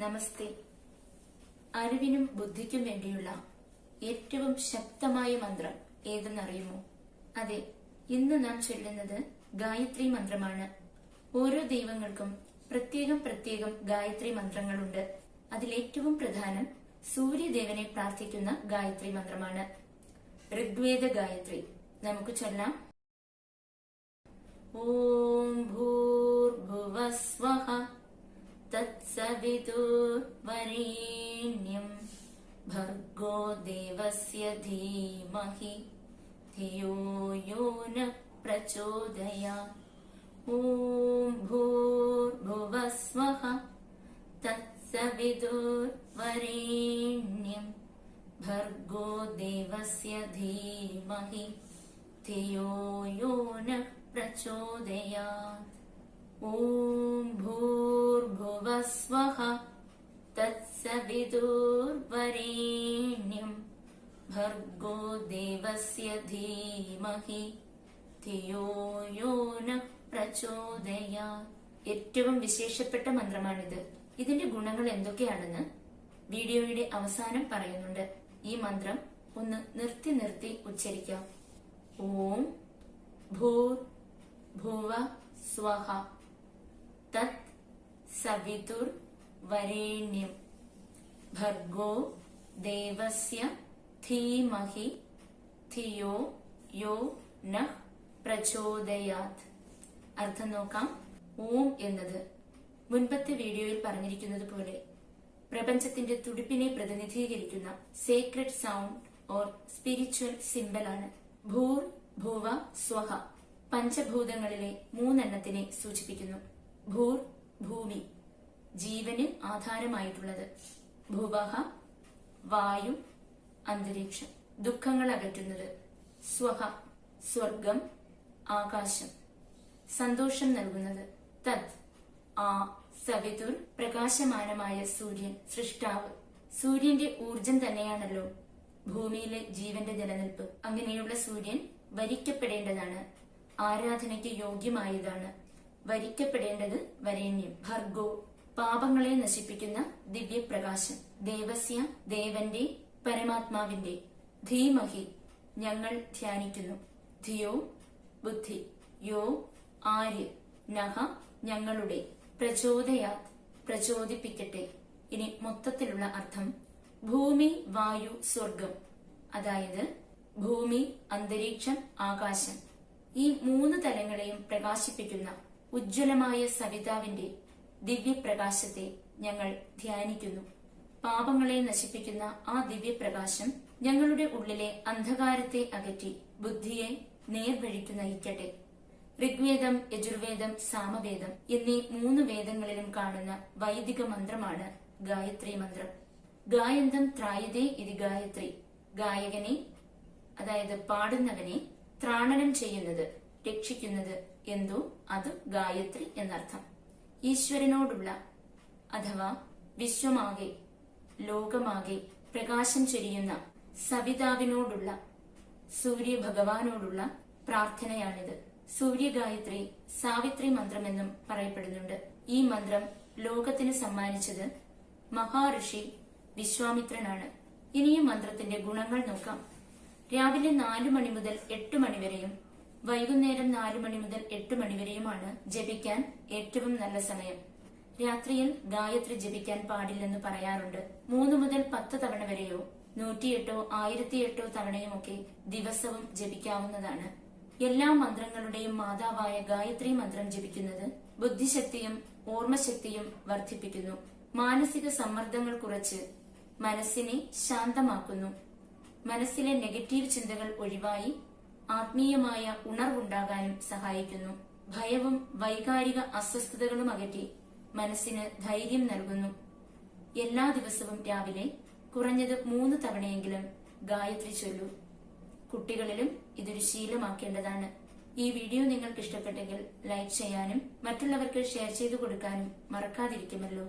നമസ്തേ. അറിവിനും ബുദ്ധിക്കും വേണ്ടിയുള്ള ഏറ്റവും ശക്തമായ മന്ത്രം ഏതെന്നറിയുമോ? അതെ, ഇന്ന് നാം ചൊല്ലുന്നത് ഗായത്രി മന്ത്രമാണ്. ഓരോ ദൈവങ്ങൾക്കും പ്രത്യേകം ഗായത്രി മന്ത്രങ്ങളുണ്ട്. അതിലേറ്റവും പ്രധാനം സൂര്യദേവനെ പ്രാർത്ഥിക്കുന്ന ഗായത്രി മന്ത്രമാണ്. ഋഗ്വേദ ഗായത്രി. നമുക്ക് ചൊല്ലാം. ഓം ഭൂർഭുവസ്വഃ തത്സവിതുർവരേണ്യം ഭർഗോ ദേവസ്യ ധീമഹി ധിയോ യോ ന പ്രചോദയാത്. ഓം ഭൂർഭുവസ്വഃ തത്സവിതുർവരേണ്യം ഭർഗോ ദേവസ്യ ധീമഹി ധിയോ യോ ന പ്രചോദയാത്. ഓം ഭൂർഭുവസ്വഃ തത്സവിതുർവരേണ്യം ഭർഗോ ദേവസ്യ ധീമഹി ധിയോ യോ ന പ്രചോദയാത്. ഏറ്റവും വിശേഷപ്പെട്ട മന്ത്രമാണിത്. ഇതിന്റെ ഗുണങ്ങൾ എന്തൊക്കെയാണെന്ന് വീഡിയോയുടെ അവസാനം പറയുന്നുണ്ട്. ഈ മന്ത്രം ഒന്ന് നിർത്തി ഉച്ചരിക്കാം. ഓം ഭൂർ ഭുവ സ്വഃ തത് സവിതുർ വരേണ്യം ഭർഗോ ദേവസ്യ ധീമഹി ധിയോ യോ നഃ പ്രചോദയാത്. അർത്ഥം നോക്കാം. ഓം എന്നത് മുൻപത്തെ വീഡിയോയിൽ പറഞ്ഞിരിക്കുന്നത് പോലെ പ്രപഞ്ചത്തിന്റെ തുടിപ്പിനെ പ്രതിനിധീകരിക്കുന്ന Sacred sound or spiritual symbol ആണ്. ഭൂർ ഭുവ സ്വഃ പഞ്ചഭൂതങ്ങളിലെ മൂന്നെണ്ണത്തിനെ സൂചിപ്പിക്കുന്നു. ഭൂർ ഭൂമി, ജീവന് ആധാരമായിട്ടുള്ളത്. ഭുവഃ വായു, അന്തരീക്ഷം, ദുഃഖങ്ങൾ അകറ്റുന്നത്. സ്വഃ സ്വർഗം, ആകാശം, സന്തോഷം നൽകുന്നത്. തത് ആ സവിതുർ പ്രകാശമാനമായ സൂര്യൻ, സൃഷ്ടാവ്. സൂര്യന്റെ ഊർജം തന്നെയാണല്ലോ ഭൂമിയിലെ ജീവന്റെ നിലനിൽപ്പ്. അങ്ങനെയുള്ള സൂര്യൻ വരിക്കപ്പെടേണ്ടതാണ്, ആരാധനയ്ക്ക് യോഗ്യമായതാണ്. വരിക്കപ്പെടേണ്ടത് വരേണ്യം. ഭർഗോ പാപങ്ങളെ നശിപ്പിക്കുന്ന ദിവ്യപ്രകാശം. ദേവസ്യ ദേവന്റെ, പരമാത്മാവിന്റെ. ധീമഹി ഞങ്ങൾ ധ്യാനിക്കുന്നു. ധിയോ ബുദ്ധി, യോ ആര്, നഹ ഞങ്ങളുടെ, പ്രചോദയാത് പ്രചോദിപ്പിക്കട്ടെ. ഇനി മൊത്തത്തിലുള്ള അർത്ഥം. ഭൂമി, വായു, സ്വർഗം. അതായത് ഭൂമി, അന്തരീക്ഷം, ആകാശം, ഈ മൂന്ന് തലങ്ങളെയും പ്രകാശിപ്പിക്കുന്ന ഉജ്ജ്വലമായ സവിതാവിന്റെ ദിവ്യപ്രകാശത്തെ ഞങ്ങൾ ധ്യാനിക്കുന്നു. പാപങ്ങളെ നശിപ്പിക്കുന്ന ആ ദിവ്യപ്രകാശം ഞങ്ങളുടെ ഉള്ളിലെ അന്ധകാരത്തെ അകറ്റി ബുദ്ധിയെ നേർവഴിക്കു നയിക്കട്ടെ. ഋഗ്വേദം, യജുർവേദം, സാമവേദം എന്നീ മൂന്ന് വേദങ്ങളിലും കാണുന്ന വൈദിക മന്ത്രമാണ് ഗായത്രി മന്ത്രം. ഗായന്തം ത്രായതേ ഇതി ഗായത്രി. ഗായകനെ, അതായത് പാടുന്നവനെ ത്രാണനം ചെയ്യുന്നത്, രക്ഷിക്കുന്നത് എന്തോ അത് ഗായത്രി എന്നർത്ഥം. ഈശ്വരനോടുള്ള അഥവാ വിശ്വമാകെ, ലോകമാകെ പ്രകാശം ചൊരിയുന്ന സവിതാവിനോടുള്ള, സൂര്യഭഗവാനോടുള്ള പ്രാർത്ഥനയാണിത്. സൂര്യഗായത്രി, സാവിത്രി മന്ത്രമെന്നും പറയപ്പെടുന്നുണ്ട്. ഈ മന്ത്രം ലോകത്തിന് സമ്മാനിച്ചത് മഹാഋഷി വിശ്വാമിത്രനാണ്. ഇനിയും മന്ത്രത്തിന്റെ ഗുണങ്ങൾ നോക്കാം. രാവിലെ 4 മണി മുതൽ 8 മണി വരെയും വൈകുന്നേരം 4 മണി മുതൽ 8 മണി വരെയുമാണ് ജപിക്കാൻ ഏറ്റവും നല്ല സമയം. രാത്രിയിൽ ഗായത്രി ജപിക്കാൻ പാടില്ലെന്ന് പറയാറുണ്ട്. 3 മുതൽ 10 തവണ വരെയോ 108 1008 തവണയുമൊക്കെ ദിവസവും ജപിക്കാവുന്നതാണ്. എല്ലാ മന്ത്രങ്ങളുടെയും മാതാവായ ഗായത്രി മന്ത്രം ജപിക്കുന്നത് ബുദ്ധിശക്തിയും ഓർമ്മശക്തിയും വർദ്ധിപ്പിക്കുന്നു. മാനസിക സമ്മർദ്ദങ്ങൾ കുറച്ച് മനസ്സിനെ ശാന്തമാക്കുന്നു. മനസ്സിലെ നെഗറ്റീവ് ചിന്തകൾ ഒഴിവായി ആത്മീയമായ ഉണർവുണ്ടാകാനും സഹായിക്കുന്നു. ഭയവും വൈകാരിക അസ്വസ്ഥതകളും അകറ്റി മനസ്സിന് ധൈര്യം നൽകുന്നു. എല്ലാ ദിവസവും രാവിലെ കുറഞ്ഞത് 3 തവണയെങ്കിലും ഗായത്രി ചൊല്ലൂ. കുട്ടികളിലും ഇതൊരു ശീലമാക്കേണ്ടതാണ്. ഈ വീഡിയോ നിങ്ങൾക്ക് ഇഷ്ടപ്പെട്ടെങ്കിൽ ലൈക്ക് ചെയ്യാനും മറ്റുള്ളവർക്ക് ഷെയർ ചെയ്തു കൊടുക്കാനും മറക്കാതിരിക്കുമല്ലോ.